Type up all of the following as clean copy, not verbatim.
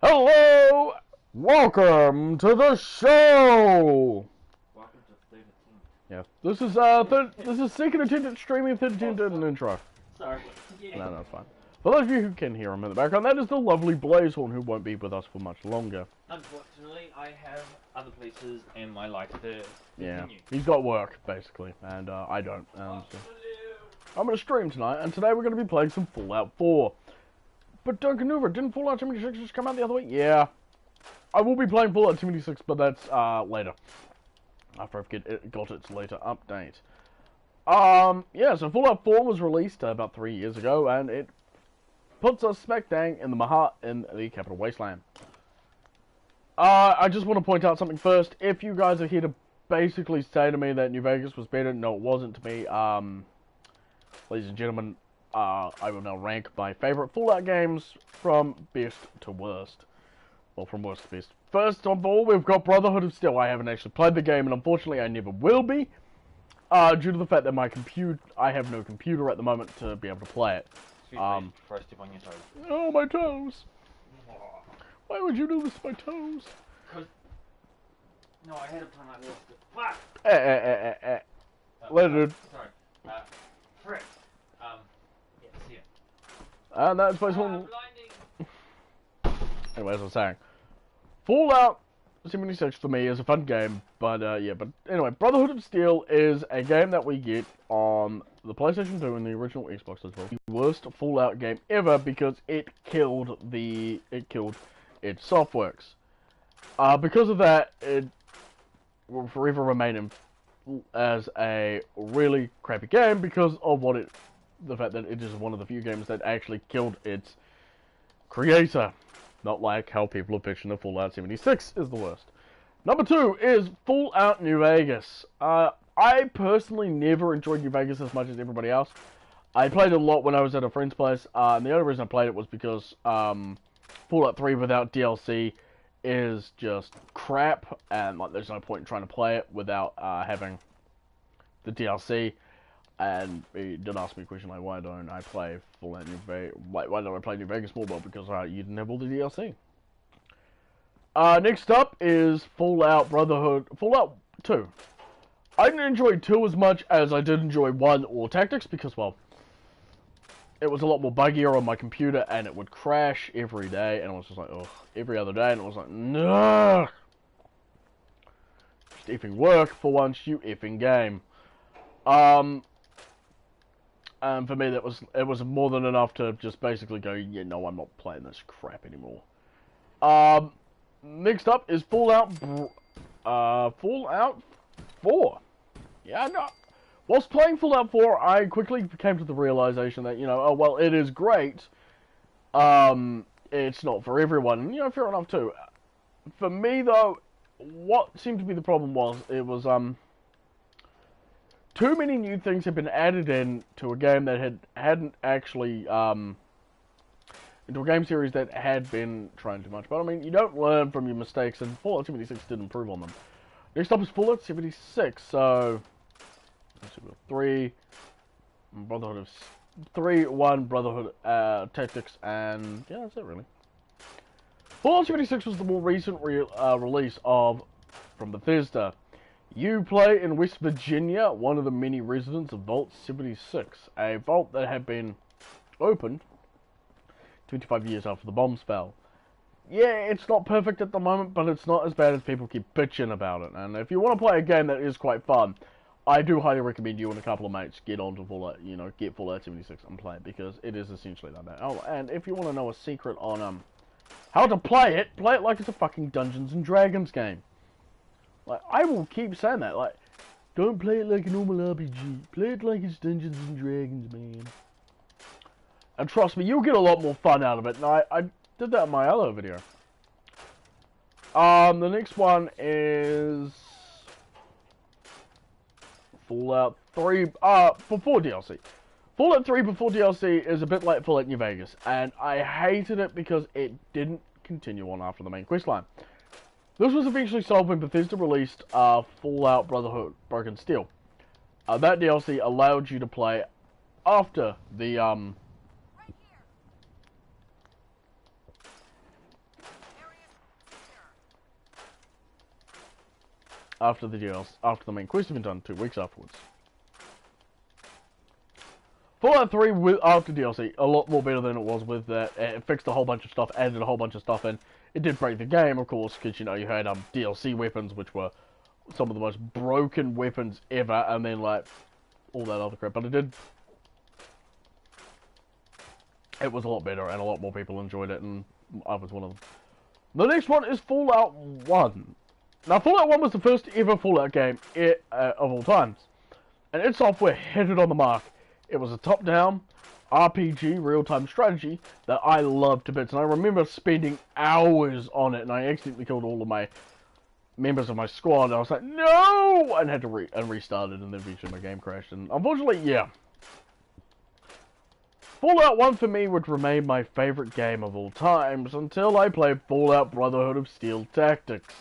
Hello! Welcome to the show! Welcome to third attempt. Yeah, this is second attempt at streaming, third attempt at an intro. Sorry. Yeah. No, that's fine. For those of you who can hear him in the background, that is the lovely Blazehorn, who won't be with us for much longer. Unfortunately, I have other places in my life to continue. Yeah, he's got work, basically, and I don't. So I'm going to stream tonight, and today we're going to be playing some Fallout 4. But Duncannuva, didn't Fallout 76 just come out the other week? Yeah. I will be playing Fallout 76, but that's later. After I've got its later update. Yeah, so Fallout 4 was released about 3 years ago, and it puts us smack dang in the heart in the capital wasteland. I just want to point out something first. If you guys are here to basically say to me that New Vegas was better, no, it wasn't to me. Ladies and gentlemen, I will now rank my favorite Fallout games from best to worst. Well, from worst to best. First of all, we've got Brotherhood of Steel. I haven't actually played the game, and unfortunately, I never will be, due to the fact that I have no computer at the moment to be able to play it. Excuse me, before I step on your toes. Oh, my toes! Why would you do this to my toes? No, I had a plan I lost it. Fuck! Let it. Sorry. Frick. Yeah, see ya. And that's my Blinding! Anyway, as I was saying, Fallout 76 for me is a fun game, but yeah, but anyway, Brotherhood of Steel is a game that we get on the PlayStation 2 and the original Xbox as well. The worst Fallout game ever because it killed its softworks. Because of that, it will forever remain as a really crappy game because of the fact that it is one of the few games that actually killed its creator. Not like how people are picturing that Fallout 76 is the worst. Number 2 is Fallout New Vegas. I personally never enjoyed New Vegas as much as everybody else. I played it a lot when I was at a friend's place, and the only reason I played it was because Fallout 3 without DLC is just crap, and like there's no point in trying to play it without having the DLC. And he did ask me a question like, why don't I play Fallout New Vegas? Why don't I play New Vegas more? Well, because you didn't have all the DLC. Next up is Fallout 2. I didn't enjoy 2 as much as I did enjoy 1 or Tactics because, well, it was a lot more buggier on my computer and it would crash every day, and I was just like, ugh, every other day, and it was like, no, just effing work for once, you effing game. And for me, it was more than enough to just basically go, yeah, no, I'm not playing this crap anymore. Next up is Fallout 4. Yeah, no. Whilst playing Fallout 4, I quickly came to the realization that, you know, oh, well, it is great. It's not for everyone. And, you know, fair enough, too. For me, though, what seemed to be the problem was, it was, too many new things have been added in to a game that hadn't actually, into a game series that had been trying too much. But, I mean, you don't learn from your mistakes, and Fallout 76 did improve on them. Next up is Fallout 76, so, let's see, 3, Brotherhood of 3, 1, Brotherhood, Tactics, and, yeah, that's it, really. Fallout 76 was the more recent release from Bethesda. You play in West Virginia, one of the many residents of Vault 76, a vault that had been opened 25 years after the bombs fell. Yeah, it's not perfect at the moment, but it's not as bad as people keep bitching about it. And if you want to play a game that is quite fun, I do highly recommend you and a couple of mates get onto Fallout, get Fallout 76 and play it, because it is essentially like that. Oh, and if you want to know a secret on how to play it like it's a fucking Dungeons and Dragons game. Like, I will keep saying that, like, don't play it like a normal RPG. Play it like it's Dungeons and Dragons, man. And trust me, you'll get a lot more fun out of it, and I did that in my other video. The next one is Fallout 3, before DLC. Fallout 3 before DLC is a bit like Fallout New Vegas, and I hated it because it didn't continue on after the main questline. This was eventually solved when Bethesda released Fallout Brotherhood Broken Steel. That DLC allowed you to play after the after the main quest had been done 2 weeks afterwards. Fallout 3 after DLC, a lot more better than it was with that. It fixed a whole bunch of stuff, added a whole bunch of stuff in. It did break the game, of course, because, you know, you had DLC weapons, which were some of the most broken weapons ever, and then, like, all that other crap. But it was a lot better, and a lot more people enjoyed it, and I was one of them. The next one is Fallout 1. Now, Fallout 1 was the first ever Fallout game of all times, and its software hit it on the mark. It was a top-down RPG real-time strategy that I loved to bits, and I remember spending hours on it, and I accidentally killed all of my members of my squad, and I was like, no! And had to restart it, and then eventually my game crashed, and unfortunately, yeah. Fallout 1 for me would remain my favorite game of all times until I played Fallout Brotherhood of Steel Tactics.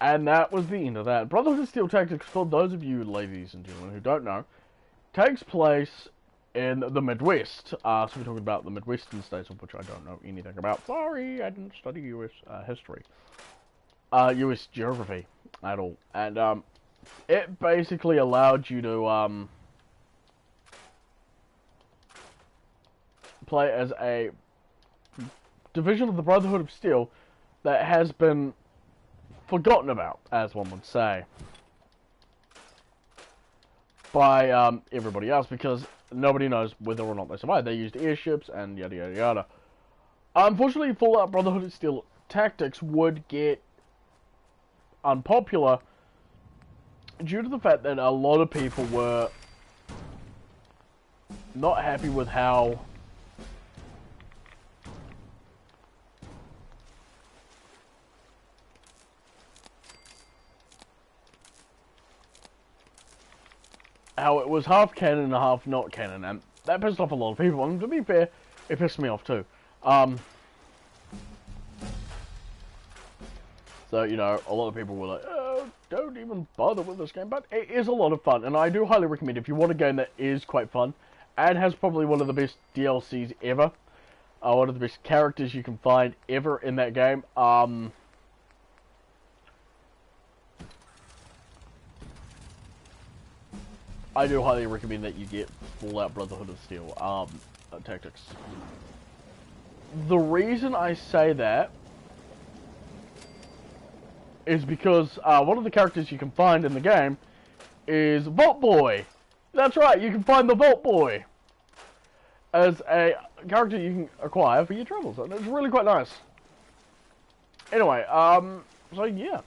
And that was the end of that. Brotherhood of Steel Tactics, for those of you ladies and gentlemen who don't know, takes place in the Midwest. So we're talking about the Midwestern states, of which I don't know anything about. Sorry, I didn't study U.S. history. U.S. geography at all. And it basically allowed you to play as a division of the Brotherhood of Steel that has been forgotten about, as one would say, by everybody else, because nobody knows whether or not they survived. They used airships and yada yada yada. Unfortunately, Fallout Brotherhood of Steel Tactics would get unpopular due to the fact that a lot of people were not happy with how it was half canon and half not canon, and that pissed off a lot of people, and to be fair, it pissed me off too. So, you know, a lot of people were like, oh, don't even bother with this game, but it is a lot of fun, and I do highly recommend if you want a game that is quite fun, and has probably one of the best DLCs ever, one of the best characters you can find ever in that game, I do highly recommend that you get Fallout Brotherhood of Steel Tactics. The reason I say that is because one of the characters you can find in the game is Vault Boy. That's right, you can find the Vault Boy as a character you can acquire for your travels, and it's really quite nice. Anyway, so yeah.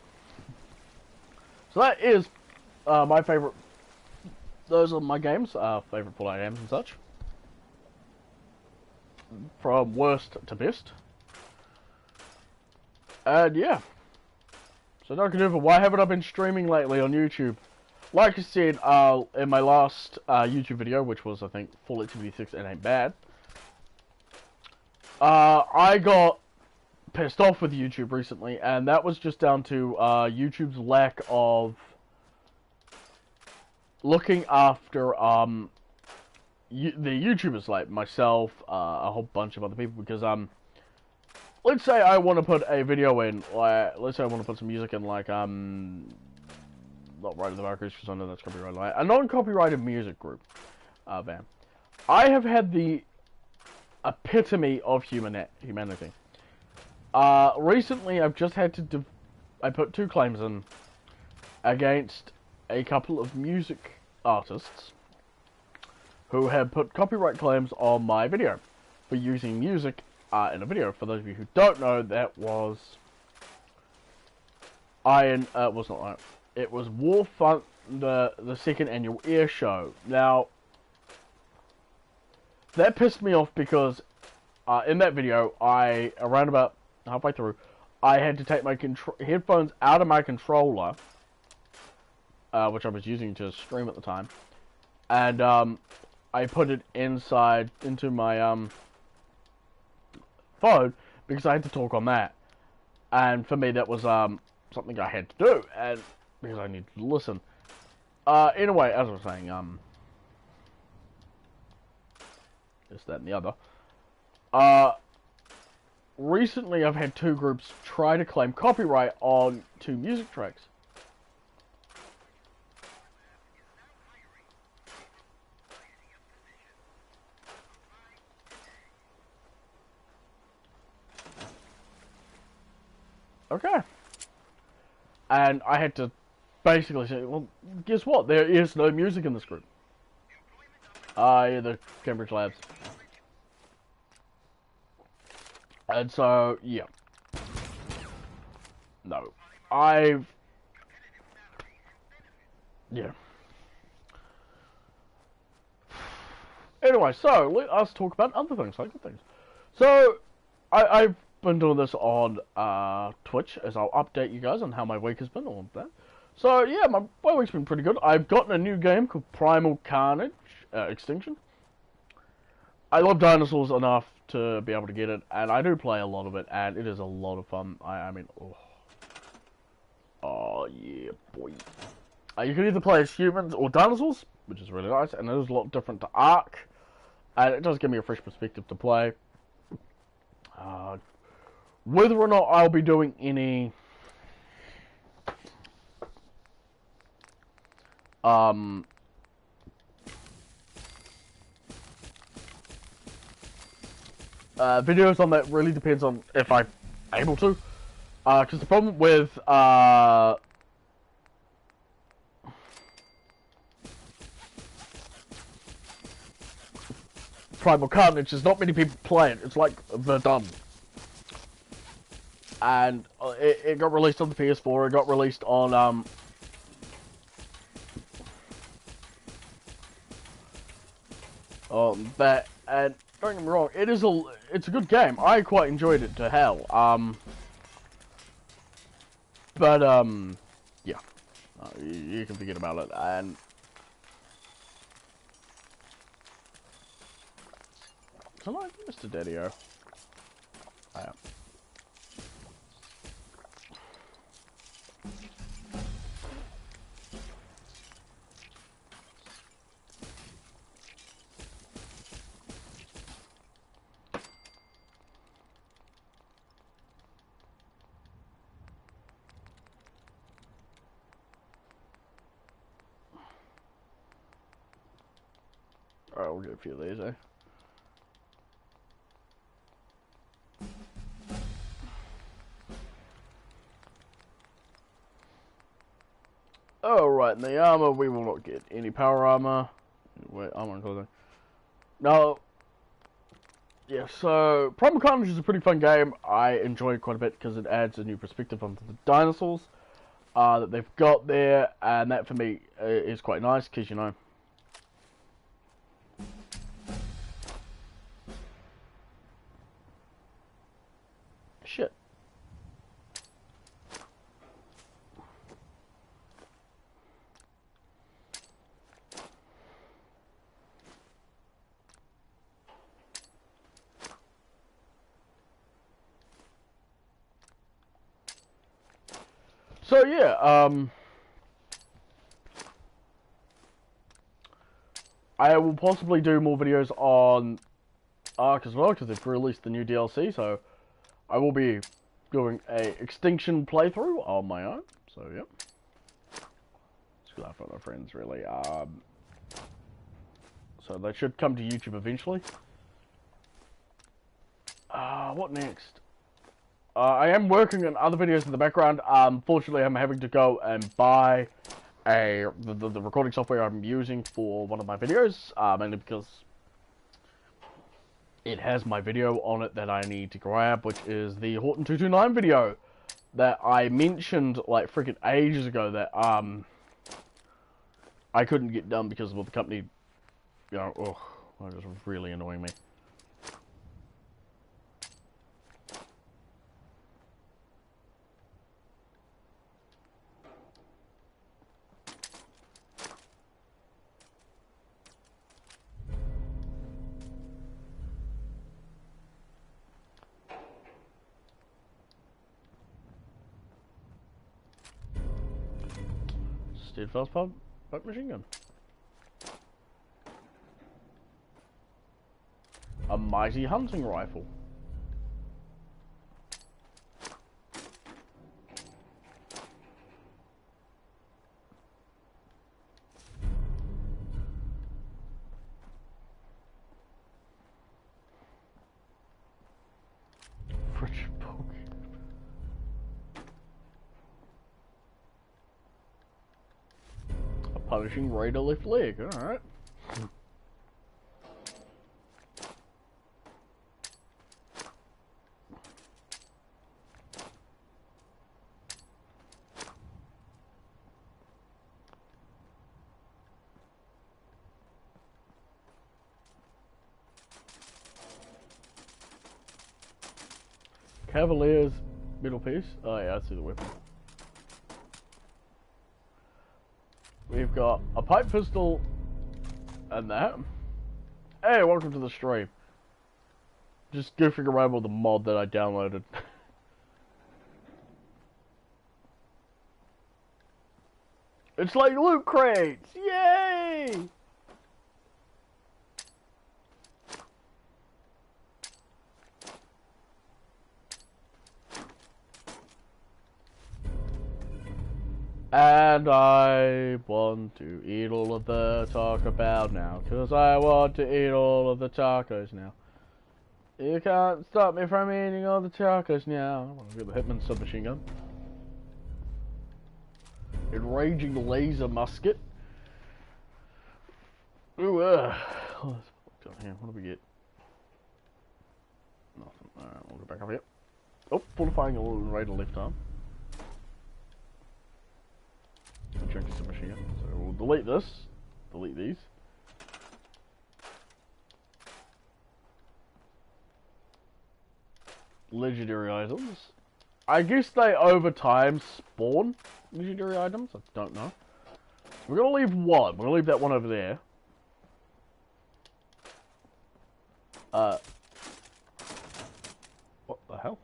So that is my favorite. Those are my games, favorite Fallout games and such. From worst to best. And yeah. So Duncannuva, why haven't I been streaming lately on YouTube? Like I said, in my last YouTube video, which was, I think, Fallout 76 It Ain't Bad, I got pissed off with YouTube recently, and that was just down to YouTube's lack of looking after the YouTubers like myself, a whole bunch of other people, because let's say I want to put a video in, like, let's say I want to put some music in, like, not Right of the Valkyries, because I know that's copyrighted, like, a non-copyrighted music group, band. I have had the epitome of humanity. Recently I've just had to, I put 2 claims in against a couple of music artists who have put copyright claims on my video for using music in a video. For those of you who don't know, that was it was War Thunder, the second annual air show. Now, that pissed me off because in that video, around about halfway through, I had to take my headphones out of my controller, which I was using to stream at the time, and I put it into my phone because I had to talk on that, and for me that was something I had to do, and because I needed to listen. Anyway, as I was saying, this, that, and the other. recently I've had two groups try to claim copyright on two music tracks. Okay. And I had to basically say, well, guess what? There is no music in this group. Yeah, the Cambridge Labs. And so, yeah. No. Yeah. Anyway, so, let us talk about other things, like good things. So, I've been doing this on Twitch, as I'll update you guys on how my week has been, all of that. So, yeah, my week's been pretty good. I've gotten a new game called Primal Carnage Extinction. I love dinosaurs enough to be able to get it, and I do play a lot of it, and it is a lot of fun. I mean, oh yeah, boy. You can either play as humans or dinosaurs, which is really nice, and it is a lot different to Ark, and it does give me a fresh perspective to play. Whether or not I'll be doing any videos on that really depends on if I'm able to. Because the problem with Primal Carnage is not many people play it. It's like they're done. And it got released on the PS4. It got released on that, and don't get me wrong, it's a good game. I quite enjoyed it to hell. But yeah, you can forget about it. And so, like, Mr. Daddy-O. Yeah. Alright, we'll get a few of these, eh? Alright, in the armor, we will not get any power armor. Wait, armor and clothing. No. Yeah, so Primal Carnage is a pretty fun game. I enjoy it quite a bit because it adds a new perspective onto the dinosaurs that they've got there, and that for me is quite nice because, you know, shit. So yeah, I will possibly do more videos on Ark as well because they've released the new DLC. So I will be doing a Extinction playthrough on my own. So yeah, it's good for my friends really. So they should come to YouTube eventually. What next? I am working on other videos in the background. Fortunately, I'm having to go and buy the recording software I'm using for one of my videos, mainly because it has my video on it that I need to grab, which is the Horton 229 video that I mentioned like freaking ages ago that I couldn't get done because of what the company, you know, it was really annoying me. Steadfast pump machine gun. A mighty hunting rifle. A punishing raider left leg, alright. Cavalier's middle piece. Oh yeah, I see the weapon. We've got a pipe pistol and that. Hey, welcome to the stream. Just goofing around with the mod that I downloaded. It's like loot crates! Yay! And I want to eat all of the Taco Bell now, 'cause I want to eat all of the tacos now. You can't stop me from eating all the tacos now. I want to get the Hitman submachine gun. Enraging laser musket. Ooh, let's look down here. What do we get? Nothing. Alright, we'll go back up here. Oh, fortifying a little raider left arm. Chunky submachine gun. So we'll delete this. Delete these. Legendary items. I guess they over time spawn legendary items. I don't know. We're gonna leave one. We're gonna leave that one over there. What the hell?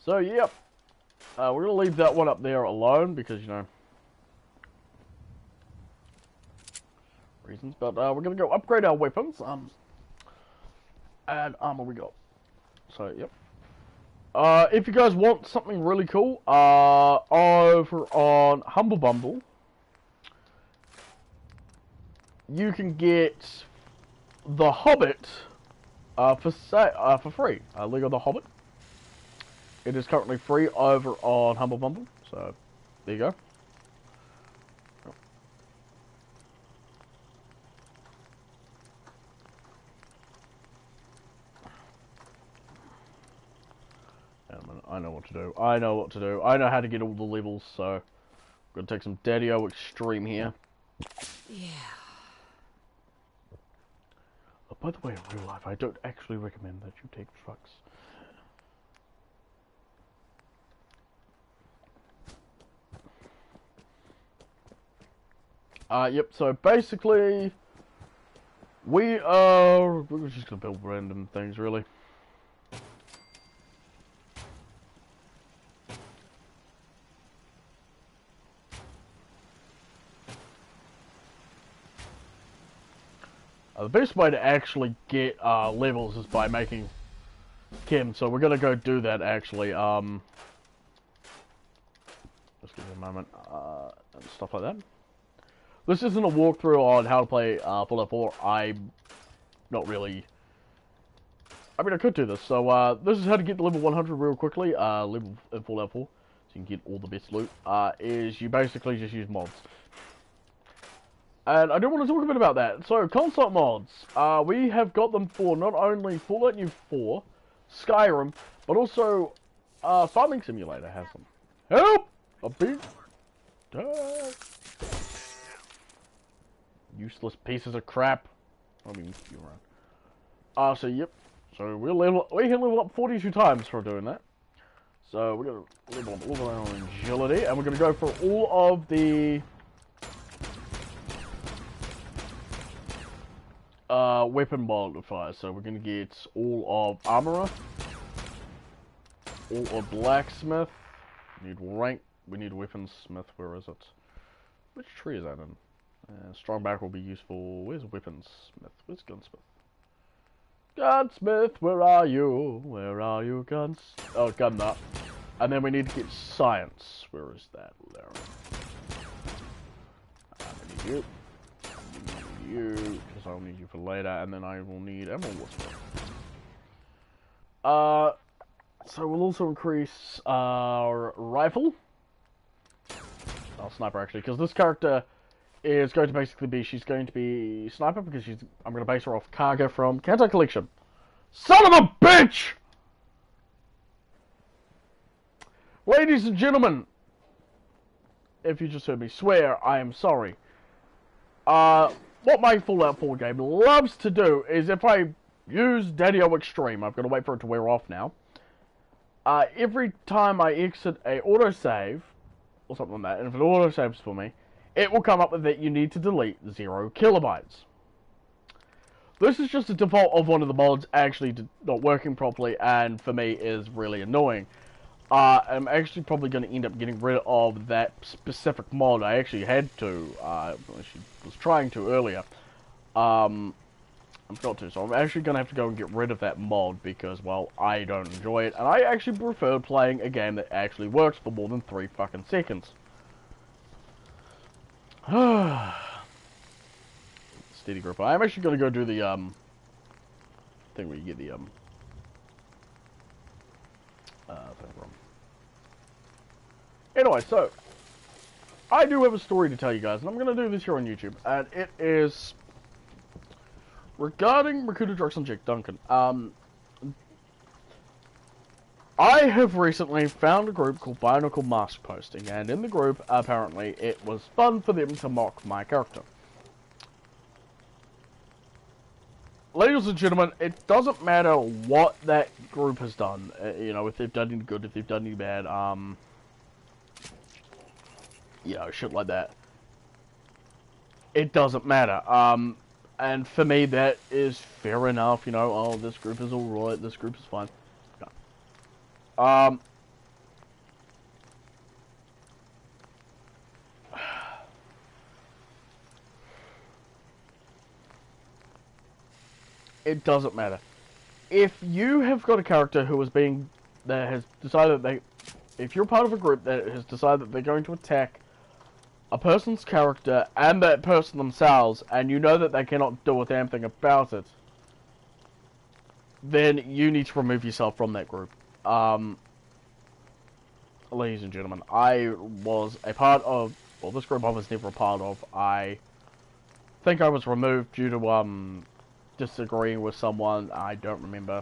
So, yep. We're going to leave that one up there alone because, you know, reasons. But we're going to go upgrade our weapons. And armor we got. So, yep. If you guys want something really cool, over on Humble Bundle, you can get The Hobbit for free. Lego The Hobbit. It is currently free over on Humble Bundle, so there you go. I know what to do. I know what to do. I know how to get all the levels, so I'm gonna take some Daddy-O Extreme here. Yeah. Oh, by the way, in real life, I don't actually recommend that you take trucks. Yep, so basically, we're just gonna build random things, really. The best way to actually get, levels is by making chem, so we're gonna go do that, actually, just give me a moment, and stuff like that. This isn't a walkthrough on how to play Fallout 4. I'm not really... I mean, I could do this. So, this is how to get to level 100 real quickly. Level in Fallout 4. So you can get all the best loot. Is you basically just use mods. And I do want to talk a bit about that. So, console mods. We have got them for not only Fallout New 4, Skyrim, but also Farming Simulator has them. Help! A big... Useless pieces of crap. I mean, you're right. So yep. So we can level up 42 times for doing that. So we're gonna level our agility, and we're gonna go for all of the weapon modifiers. So we're gonna get all of armorer, all of blacksmith. Need rank we need a weaponsmith. Where is it? Which tree is that in? Strong back will be useful. Where's weaponsmith? Where's gunsmith? Gunsmith, where are you? Where are you, guns? Oh, gun nut. And then we need to get science. Where is that, Larry? I need you. You, because I'll need you for later, and then I will need emerald whisper. So we'll also increase our rifle. Our sniper, actually, because this character is going to basically be, she's going to be sniper because I'm going to base her off Karga from Kanto Collection. Son of a bitch! Ladies and gentlemen, if you just heard me swear, I am sorry. What my Fallout 4 game loves to do is if I use Daddy-O Extreme, I've got to wait for it to wear off now. Every time I exit a autosave, or something like that, and if it autosaves for me, it will come up with that you need to delete 0 kilobytes. This is just a default of one of the mods actually not working properly, and for me is really annoying. I'm actually probably going to end up getting rid of that specific mod. I actually had to, she was trying to earlier. I forgot to, so I'm actually going to have to go and get rid of that mod because, well, I don't enjoy it, and I actually prefer playing a game that actually works for more than 3 fucking seconds. Steady grip. I'm actually going to go do the, thing where you get the, thing from. Anyway, so, I do have a story to tell you guys, and I'm going to do this here on YouTube, and it is regarding Recruiter Drugs and Jake Duncan. I have recently found a group called Bionicle Mask Posting, and in the group, apparently, it was fun for them to mock my character. Ladies and gentlemen, it doesn't matter what that group has done, you know, if they've done any good, if they've done any bad, you know, shit like that. It doesn't matter, and for me, that is fair enough, you know, oh, this group is alright, this group is fine. It doesn't matter. If you have got a character who is that has decided if you're part of a group that has decided that they're going to attack a person's character and that person themselves, and you know that they cannot do a damn thing about it, then you need to remove yourself from that group. Ladies and gentlemen, I was a part of, well, this group I was never a part of. I think I was removed due to, disagreeing with someone. I don't remember.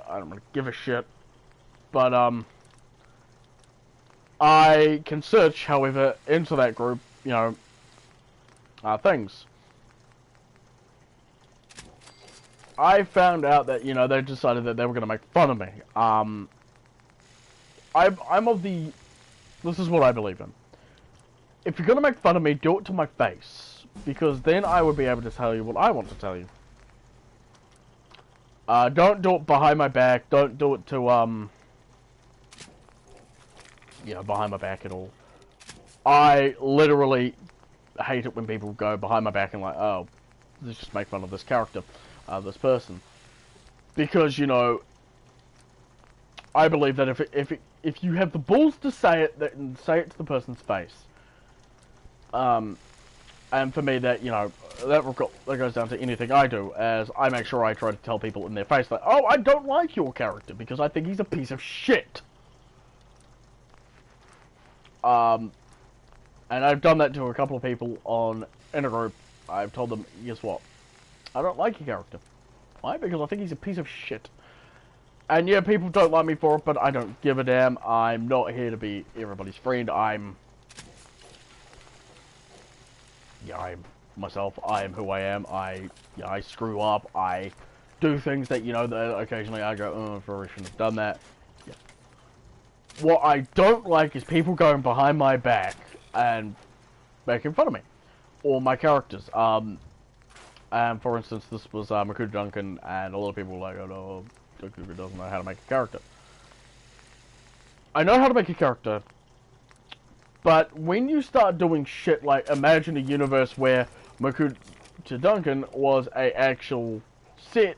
I don't really give a shit. But, I can search, however, into that group, you know, things. I found out that, you know, they decided that they were going to make fun of me. I'm of the... This is what I believe in. If you're going to make fun of me, do it to my face. Because then I would be able to tell you what I want to tell you. Don't do it behind my back. Don't do it to, you know, behind my back at all. I literally hate it when people go behind my back and like, oh, let's just make fun of this character, this person. Because, you know, I believe that if you have the balls to say it, then say it to the person's face. And for me, that, you know, that goes down to anything I do, as I make sure I try to tell people in their face, like, oh, I don't like your character, because I think he's a piece of shit. And I've done that to a couple of people in a group. I've told them, guess what? I don't like your character. Why? Because I think he's a piece of shit. And yeah, people don't like me for it, but I don't give a damn. I'm not here to be everybody's friend. I'm myself. I am who I am. I screw up. I do things that, you know, that occasionally I go, oh, I probably shouldn't have done that. Yeah. What I don't like is people going behind my back and making fun of me. Or my characters. And for instance, this was Recruiter Duncan, and a lot of people were like, oh no, Duncan doesn't know how to make a character. I know how to make a character. But when you start doing shit like, imagine a universe where Moku to Duncan was a actual set.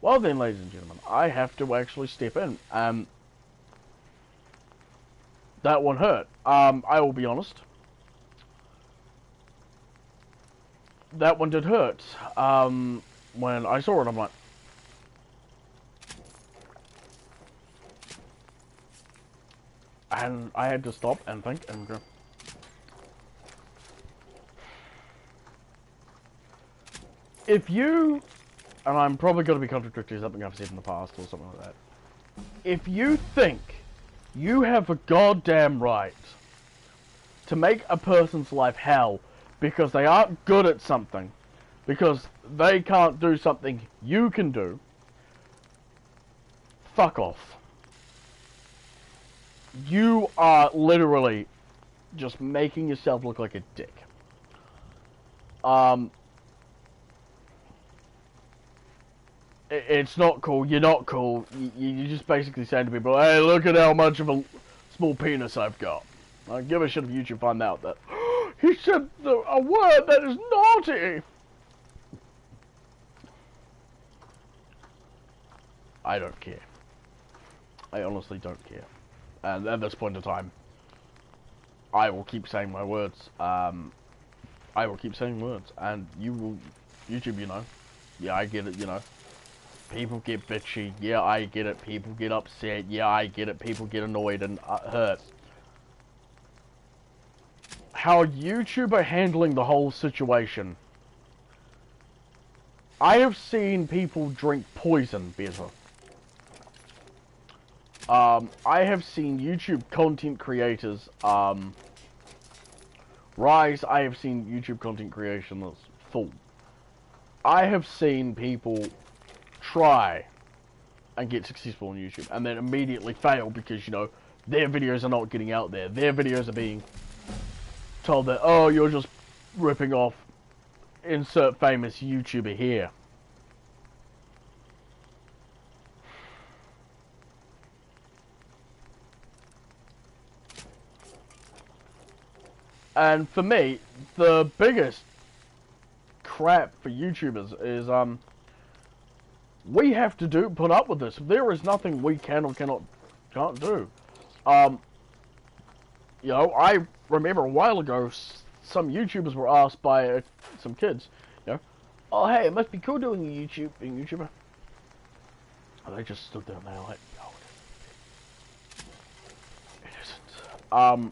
Well then, ladies and gentlemen, I have to actually step in. That one hurt. I will be honest. That one did hurt. When I saw it, I'm like... And I had to stop and think and go... If you... And I'm probably going to be contradicting something I've said in the past or something like that. If you think you have a goddamn right to make a person's life hell because they aren't good at something, because they can't do something you can do, fuck off. You are literally just making yourself look like a dick. It's not cool, you're not cool, you're just basically saying to people, hey, look at how much of a small penis I've got. I don't give a shit if YouTube find out that, he said a word that is naughty! I don't care. I honestly don't care. And at this point in time, I will keep saying my words. I will keep saying words, and you will, YouTube, you know, yeah, I get it, you know. People get bitchy, yeah, I get it. People get upset, yeah, I get it. People get annoyed and hurt. How YouTube are handling the whole situation. I have seen people drink poison better. I have seen YouTube content creators rise. I have seen YouTube content creation that's full. I have seen people try and get successful on YouTube and then immediately fail because, you know, their videos are not getting out there. Their videos are being told that, oh, you're just ripping off insert famous YouTuber here. And for me, the biggest crap for YouTubers is, we have to put up with this. There is nothing we can or can't do. You know, I remember a while ago, some YouTubers were asked by some kids, you know, oh hey, it must be cool doing being a YouTuber. And they just stood there and they were like, no, it isn't.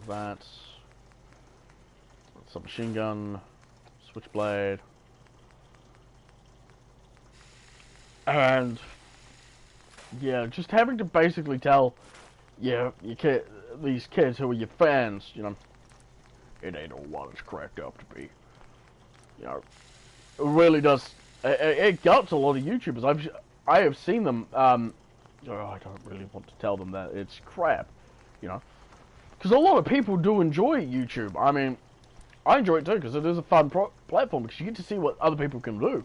That, some machine gun, switchblade, and yeah, just having to basically tell, yeah, these kids who are your fans, you know, it ain't all what it's cracked up to be. You know, it really does. It guts a lot of YouTubers. I have seen them. I don't really want to tell them that it's crap, you know. Because a lot of people do enjoy YouTube. I mean, I enjoy it too because it is a fun platform because you get to see what other people can do.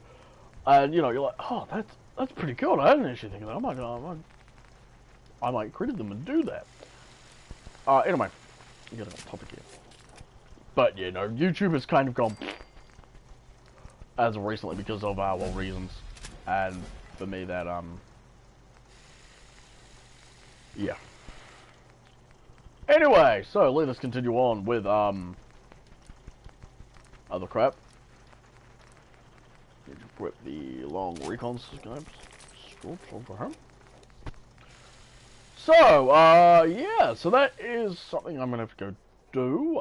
And, you know, you're like, oh, that's pretty cool. I didn't actually think of that. Oh my god, I might credit them and do that. Anyway, we got a topic here. But, yeah, no, YouTube has kind of gone as of recently because of, well, reasons. And for me, that, yeah. Anyway, so let us continue on with, other crap. Need to equip the long recon scopes. So, yeah, so that is something I'm gonna have to go do,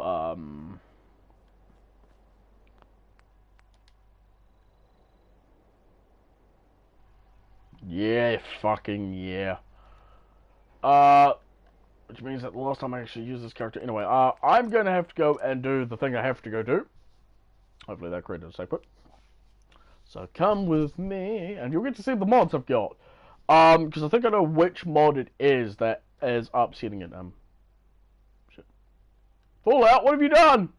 yeah, fucking yeah. Which means that the last time I actually used this character... Anyway, I'm going to have to go and do the thing I have to go do. Hopefully that created a safe put. So come with me, and you'll get to see the mods I've got. Because I think I know which mod it is that is upsetting it. Shit. Fallout, what have you done?